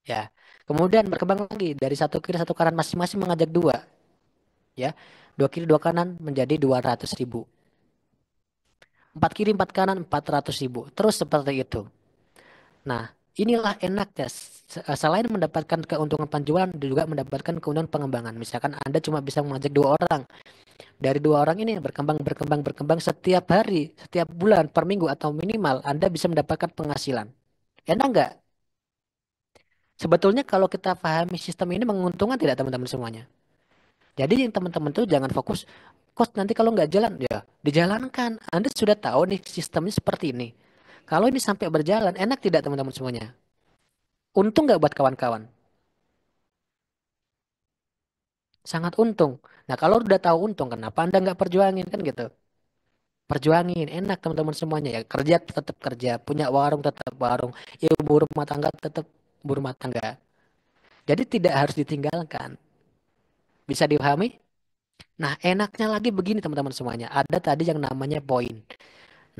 ya. Kemudian berkembang lagi dari satu kiri satu kanan masing-masing mengajak dua, ya, dua kiri dua kanan menjadi 200.000, empat kiri empat kanan 400.000, terus seperti itu. Nah, inilah enaknya. Selain mendapatkan keuntungan penjualan, juga mendapatkan keuntungan pengembangan. Misalkan Anda cuma bisa mengajak dua orang. Dari dua orang ini berkembang, berkembang, berkembang setiap hari, setiap bulan, per minggu, atau minimal Anda bisa mendapatkan penghasilan. Enak nggak? Sebetulnya kalau kita pahami sistem ini menguntungkan tidak teman-teman semuanya? Jadi yang teman-teman tuh jangan fokus, kos nanti kalau nggak jalan, ya dijalankan. Anda sudah tahu nih sistemnya seperti ini. Kalau ini sampai berjalan, enak tidak teman-teman semuanya? Untung nggak buat kawan-kawan? Sangat untung. Nah, kalau udah tahu untung, kenapa Anda nggak perjuangin kan gitu? Perjuangin, enak teman-teman semuanya ya. Kerja tetap kerja, punya warung tetap warung, ibu rumah tangga tetap ibu rumah tangga. Jadi tidak harus ditinggalkan. Bisa dipahami? Nah, enaknya lagi begini teman-teman semuanya. Ada tadi yang namanya poin.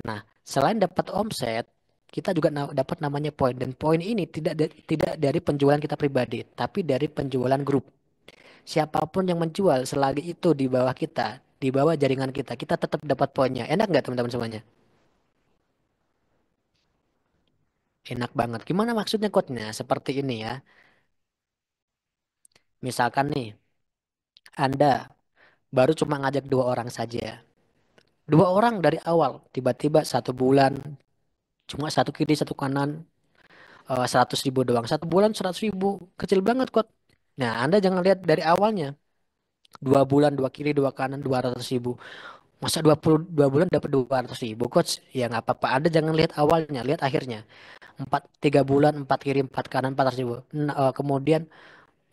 Nah, selain dapat omset, kita juga dapat namanya poin. Dan poin ini tidak dari penjualan kita pribadi, tapi dari penjualan grup. Siapapun yang menjual selagi itu di bawah kita, di bawah jaringan kita, kita tetap dapat poinnya. Enak nggak teman-teman semuanya? Enak banget. Gimana maksudnya quote-nya? Seperti ini ya. Misalkan nih, Anda baru cuma ngajak dua orang saja. Dua orang dari awal, tiba-tiba satu bulan, cuma satu kiri, satu kanan, 100.000 doang. Satu bulan 100.000, kecil banget kok. Nah, Anda jangan lihat dari awalnya. Dua bulan, dua kiri, dua kanan, 200.000. Masa 22 bulan dapat 200.000, coach? Ya nggak apa-apa. Anda jangan lihat awalnya, lihat akhirnya. 3 bulan, 4 kiri, 4 kanan, 400.000. Kemudian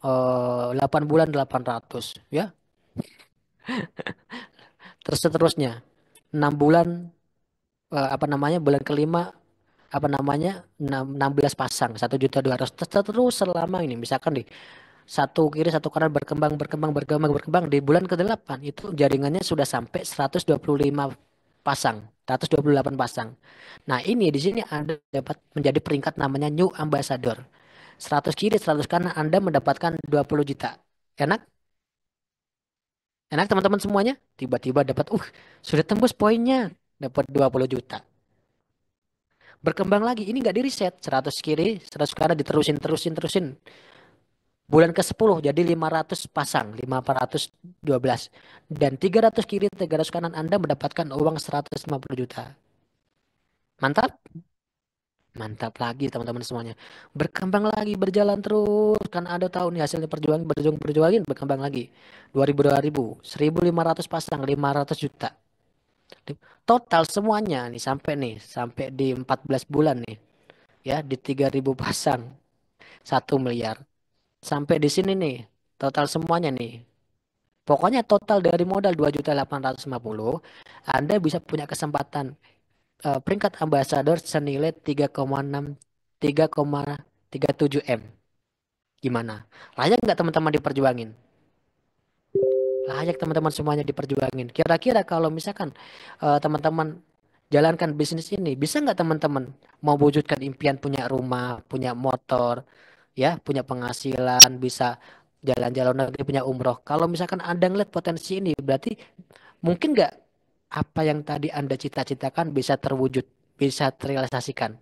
8 bulan 800, ya. Terus seterusnya 6 bulan, apa namanya, bulan kelima, apa namanya, 16 pasang 1.200.000, terus selama ini misalkan di satu kiri satu kanan berkembang berkembang berkembang berkembang di bulan ke-8 itu jaringannya sudah sampai 125 pasang, 128 pasang. Nah, ini di sini Anda dapat menjadi peringkat namanya new ambassador. 100 kiri 100 kanan Anda mendapatkan 20 juta. Enak? Enak teman-teman semuanya? Tiba-tiba dapat, sudah tembus poinnya. Dapat 20 juta. Berkembang lagi, ini nggak di reset. 100 kiri, 100 kanan diterusin, terusin, terusin. Bulan ke-10 jadi 500 pasang, 512. Dan 300 kiri, 300 kanan Anda mendapatkan uang 150 juta. Mantap? Mantap lagi teman-teman semuanya. Berkembang lagi, berjalan terus. Kan ada tahu nih hasilnya perjuangan, berjuangin, berkembang lagi. 2000, 2000, 1500 pasang, 500 juta. Total semuanya sampai di 14 bulan nih. Ya, di 3000 pasang, 1 miliar. Sampai di sini nih, total semuanya nih. Pokoknya total dari modal 2.850, Anda bisa punya kesempatan peringkat ambasador senilai 3,6 3,37 M. Gimana? Layak nggak teman-teman diperjuangin? Layak teman-teman semuanya diperjuangin. Kira-kira kalau misalkan teman-teman jalankan bisnis ini, bisa nggak teman-teman mau wujudkan impian punya rumah, punya motor, ya, punya penghasilan, bisa jalan-jalan negeri, punya umroh. Kalau misalkan Anda ngeliat potensi ini, berarti mungkin nggak apa yang tadi Anda cita-citakan bisa terwujud, bisa terrealisasikan?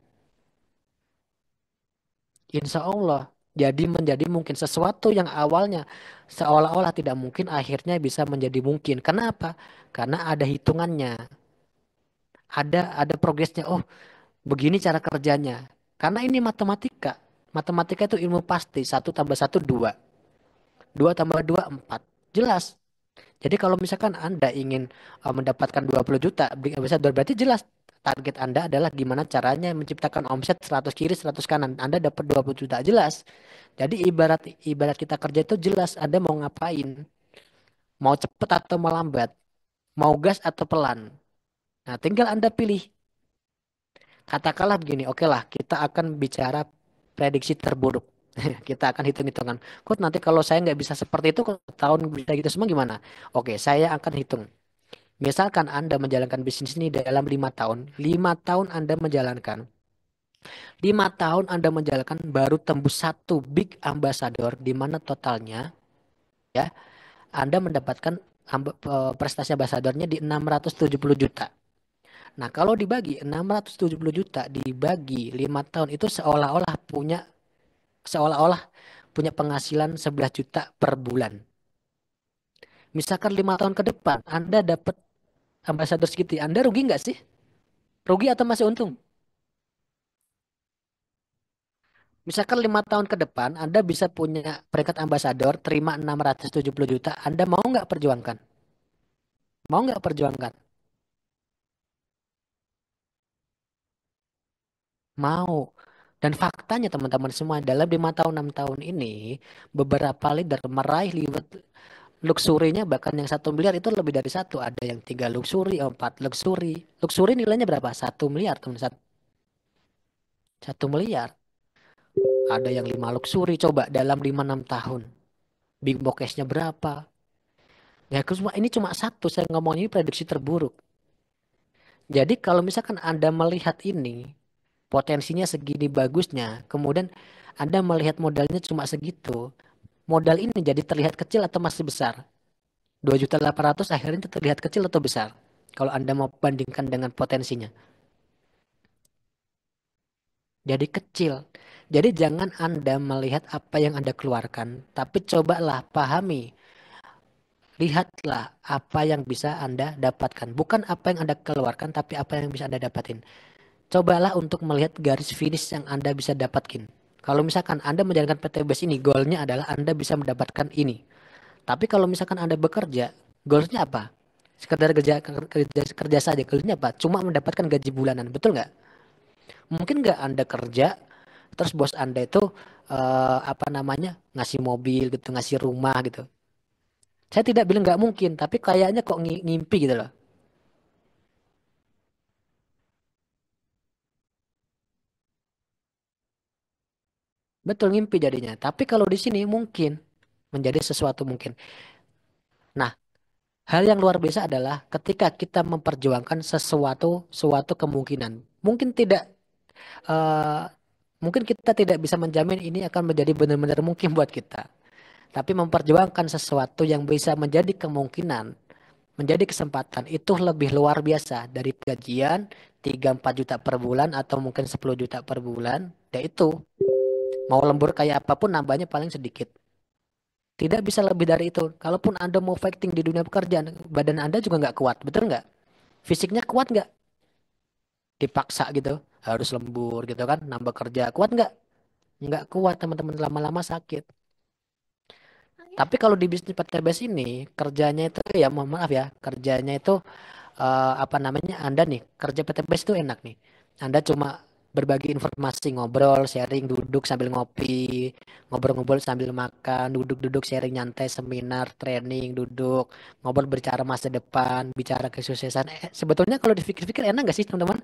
Insya Allah. Jadi menjadi mungkin sesuatu yang awalnya seolah-olah tidak mungkin akhirnya bisa menjadi mungkin. Kenapa? Karena ada hitungannya, ada progresnya. Oh, begini cara kerjanya. Karena ini matematika. Matematika itu ilmu pasti. Satu tambah satu dua, dua tambah dua empat. Jelas. Jadi kalau misalkan Anda ingin mendapatkan 20 juta ambassador, berarti jelas target Anda adalah gimana caranya menciptakan omset 100 kiri 100 kanan. Anda dapat 20 juta jelas. Jadi ibarat ibarat kita kerja itu jelas Anda mau ngapain. Mau cepat atau melambat. Mau gas atau pelan. Nah, tinggal Anda pilih. Katakanlah begini, oke lah, kita akan bicara prediksi terburuk. Kita akan hitung-hitungan. Kok nanti kalau saya nggak bisa seperti itu, kok tahun bisa gitu semua gimana? Oke, saya akan hitung. Misalkan Anda menjalankan bisnis ini dalam 5 tahun, 5 tahun Anda menjalankan, 5 tahun Anda menjalankan baru tembus satu big ambassador, di mana totalnya ya Anda mendapatkan prestasi ambassadornya di 670 juta. Nah, kalau dibagi 670 juta dibagi 5 tahun itu seolah-olah punya penghasilan 11 juta per bulan. Misalkan 5 tahun ke depan Anda dapat ambassador segitu, Anda rugi nggak sih? Rugi atau masih untung? Misalkan 5 tahun ke depan Anda bisa punya peringkat ambasador, terima 670 juta, Anda mau nggak perjuangkan? Mau nggak perjuangkan? Mau. Dan faktanya teman-teman semua, dalam 5 tahun 6 tahun ini beberapa leader meraih luxury-nya bahkan yang 1 miliar itu lebih dari satu. Ada yang 3 luxury, 4 luxury. Luxury nilainya berapa? 1 miliar teman. 1 miliar. Ada yang 5 luxury. Coba dalam 5 6 tahun. Big Bokesnya berapa? Ya, ini cuma satu. Saya ngomong ini prediksi terburuk. Jadi kalau misalkan Anda melihat ini, potensinya segini bagusnya, kemudian Anda melihat modalnya cuma segitu, modal ini jadi terlihat kecil atau masih besar? 2.800.000 akhirnya terlihat kecil atau besar? Kalau Anda mau bandingkan dengan potensinya. Jadi kecil. Jadi jangan Anda melihat apa yang Anda keluarkan, tapi cobalah pahami, lihatlah apa yang bisa Anda dapatkan. Bukan apa yang Anda keluarkan, tapi apa yang bisa Anda dapatin. Cobalah untuk melihat garis finish yang Anda bisa dapatkan. Kalau misalkan Anda menjalankan PTBS ini, goalnya adalah Anda bisa mendapatkan ini. Tapi kalau misalkan Anda bekerja, goalsnya apa? Sekedar kerja saja, goalsnya apa? Cuma mendapatkan gaji bulanan, betul nggak? Mungkin nggak Anda kerja, terus bos Anda itu apa namanya ngasih mobil gitu, ngasih rumah gitu. Saya tidak bilang nggak mungkin, tapi kayaknya kok ngimpi gitu loh. Betul ngimpi jadinya. Tapi kalau di sini mungkin menjadi sesuatu mungkin. Nah, hal yang luar biasa adalah ketika kita memperjuangkan suatu kemungkinan. Mungkin tidak eh, mungkin kita tidak bisa menjamin ini akan menjadi benar-benar mungkin buat kita. Tapi memperjuangkan sesuatu yang bisa menjadi kemungkinan, menjadi kesempatan itu lebih luar biasa dari gajian 3-4 juta per bulan atau mungkin 10 juta per bulan. Ya itu, mau lembur kayak apapun nambahnya paling sedikit. Tidak bisa lebih dari itu. Kalaupun Anda mau fighting di dunia pekerjaan, badan Anda juga nggak kuat, betul nggak? Fisiknya kuat nggak? Dipaksa gitu, harus lembur gitu kan, nambah kerja. Kuat nggak? Nggak kuat teman-teman, lama-lama sakit. Tapi kalau di bisnis PTBS ini, kerjanya itu ya mohon maaf ya, kerjanya itu apa namanya, Anda nih, kerja PTBS itu enak nih. Anda cuma berbagi informasi, ngobrol, sharing, duduk sambil ngopi, ngobrol-ngobrol sambil makan, duduk-duduk sharing nyantai, seminar, training, duduk, ngobrol berbicara masa depan, bicara kesuksesan. Sebetulnya kalau dipikir-pikir enak gak sih teman-teman?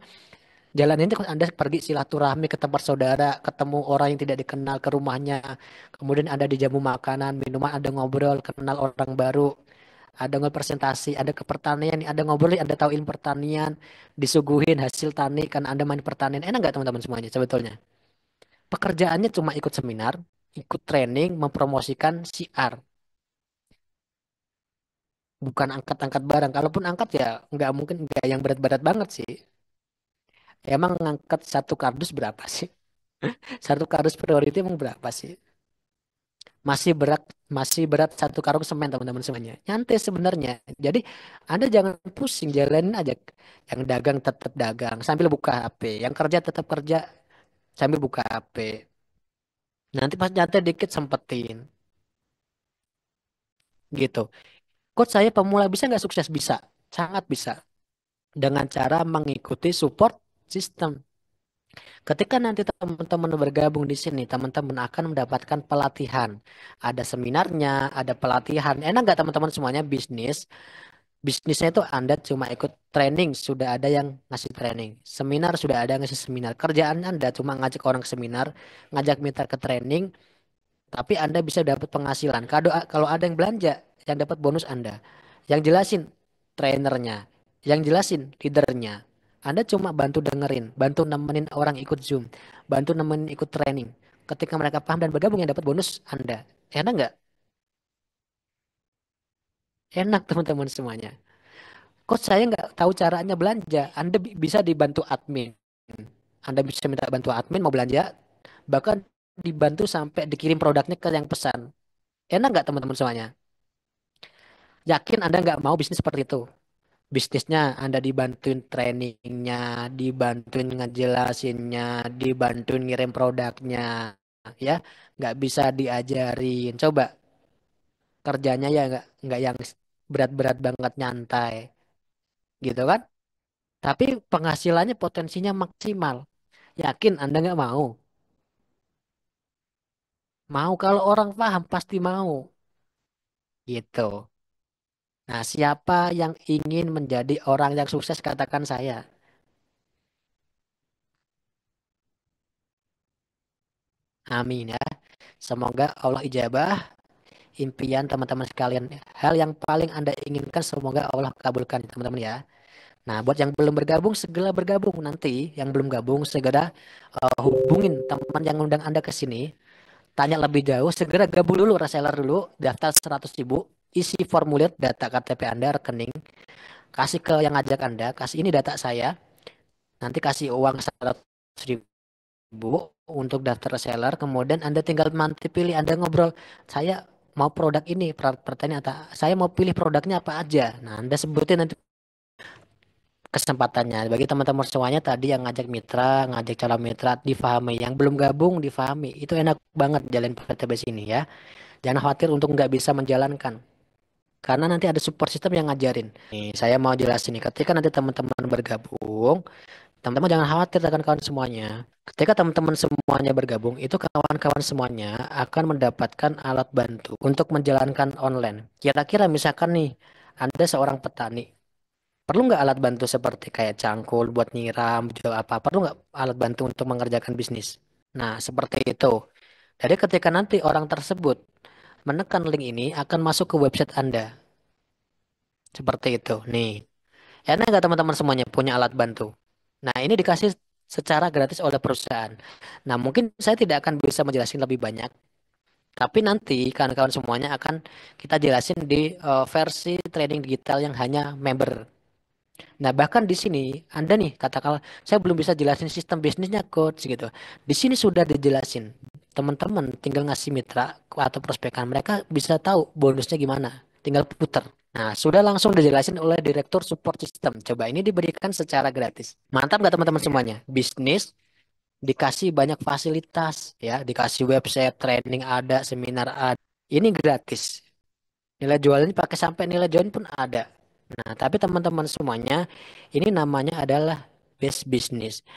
Jalan ini kalau Anda pergi silaturahmi ke tempat saudara, ketemu orang yang tidak dikenal ke rumahnya, kemudian Anda dijamu makanan, minuman, Anda ngobrol, kenal orang baru, ada ngobrol presentasi, ada ke pertanian, ada ngobrol, Anda tahu ilmu pertanian, disuguhin hasil tani kan Anda main pertanian. Enak nggak teman-teman semuanya sebetulnya? Pekerjaannya cuma ikut seminar, ikut training, mempromosikan CR, bukan angkat-angkat barang. Kalaupun angkat ya nggak mungkin nggak yang berat-berat banget sih. Emang ngangkat satu kardus berapa sih? Satu kardus priority emang berapa sih? Masih berat, masih berat satu karung semen teman-teman semuanya. Nyantai sebenarnya. Jadi Anda jangan pusing, jalanin aja. Yang dagang tetap dagang sambil buka HP. Yang kerja tetap kerja sambil buka HP. Nanti pas nyantai dikit sempetin gitu. Coach saya pemula bisa nggak sukses? Bisa. Sangat bisa. Dengan cara mengikuti support system. Ketika nanti teman-teman bergabung di sini, teman-teman akan mendapatkan pelatihan. Ada seminarnya, ada pelatihan. Enak nggak teman-teman semuanya bisnis? Bisnisnya itu Anda cuma ikut training, sudah ada yang ngasih training. Seminar sudah ada yang ngasih seminar. Kerjaan Anda cuma ngajak orang ke seminar, ngajak mitra ke training, tapi Anda bisa dapat penghasilan. Kalau ada yang belanja, yang dapat bonus Anda. Yang jelasin trainernya, yang jelasin leadernya. Anda cuma bantu dengerin, bantu nemenin orang ikut Zoom, bantu nemenin ikut training. Ketika mereka paham dan bergabung yang dapat bonus Anda. Enak nggak? Enak teman-teman semuanya. Kok saya nggak tahu caranya belanja? Anda bisa dibantu admin. Anda bisa minta bantu admin mau belanja, bahkan dibantu sampai dikirim produknya ke yang pesan. Enak nggak teman-teman semuanya? Yakin Anda nggak mau bisnis seperti itu? Bisnisnya Anda dibantuin trainingnya, dibantuin ngejelasinnya, dibantuin ngirim produknya, ya nggak bisa diajarin. Coba kerjanya ya nggak yang berat-berat banget nyantai, gitu kan? Tapi penghasilannya potensinya maksimal. Yakin Anda nggak mau? Mau kalau orang paham pasti mau. Gitu. Nah, siapa yang ingin menjadi orang yang sukses katakan saya. Amin ya. Semoga Allah ijabah impian teman-teman sekalian. Hal yang paling Anda inginkan semoga Allah kabulkan teman-teman ya. Nah, buat yang belum bergabung segera bergabung nanti. Yang belum gabung segera hubungin teman yang undang Anda ke sini. Tanya lebih jauh, segera gabung dulu, reseller dulu, daftar 100.000, isi formulir data KTP Anda, rekening, kasih ke yang ngajak Anda, kasih ini data saya, nanti kasih uang 100.000 untuk daftar reseller, kemudian Anda tinggal nanti pilih, Anda ngobrol, saya mau produk ini, pertanyaan, saya mau pilih produknya apa aja. Nah, Anda sebutin nanti kesempatannya. Bagi teman-teman semuanya tadi yang ngajak mitra, ngajak calon mitra, difahami. Yang belum gabung, difahami. Itu enak banget jalan PTBS ini ya. Jangan khawatir untuk nggak bisa menjalankan. Karena nanti ada support system yang ngajarin. Nih, saya mau jelasin nih. Ketika nanti teman-teman bergabung, teman-teman jangan khawatir kawan-kawan semuanya. Ketika teman-teman semuanya bergabung, itu kawan-kawan semuanya akan mendapatkan alat bantu untuk menjalankan online. Kira-kira misalkan nih, Anda seorang petani, perlu nggak alat bantu seperti kayak cangkul buat nyiram, jual apa? Perlu nggak alat bantu untuk mengerjakan bisnis? Nah, seperti itu. Jadi ketika nanti orang tersebut menekan link ini akan masuk ke website Anda. Seperti itu. Nih, enak nggak teman-teman semuanya punya alat bantu? Nah, ini dikasih secara gratis oleh perusahaan. Nah, mungkin saya tidak akan bisa menjelaskan lebih banyak. Tapi nanti kawan-kawan semuanya akan kita jelasin di versi training digital yang hanya member. Nah, bahkan di sini Anda nih katakanlah saya belum bisa jelasin sistem bisnisnya coach gitu. Di sini sudah dijelasin. Teman-teman tinggal ngasih mitra atau prospekan mereka bisa tahu bonusnya gimana. Tinggal puter. Nah, sudah langsung dijelasin oleh Direktur Support System. Coba ini diberikan secara gratis. Mantap nggak teman-teman semuanya? Bisnis dikasih banyak fasilitas ya, dikasih website, training ada, seminar ada. Ini gratis. Nilai jualnya pakai sampai nilai join pun ada. Nah, tapi teman-teman semuanya, ini namanya adalah base business.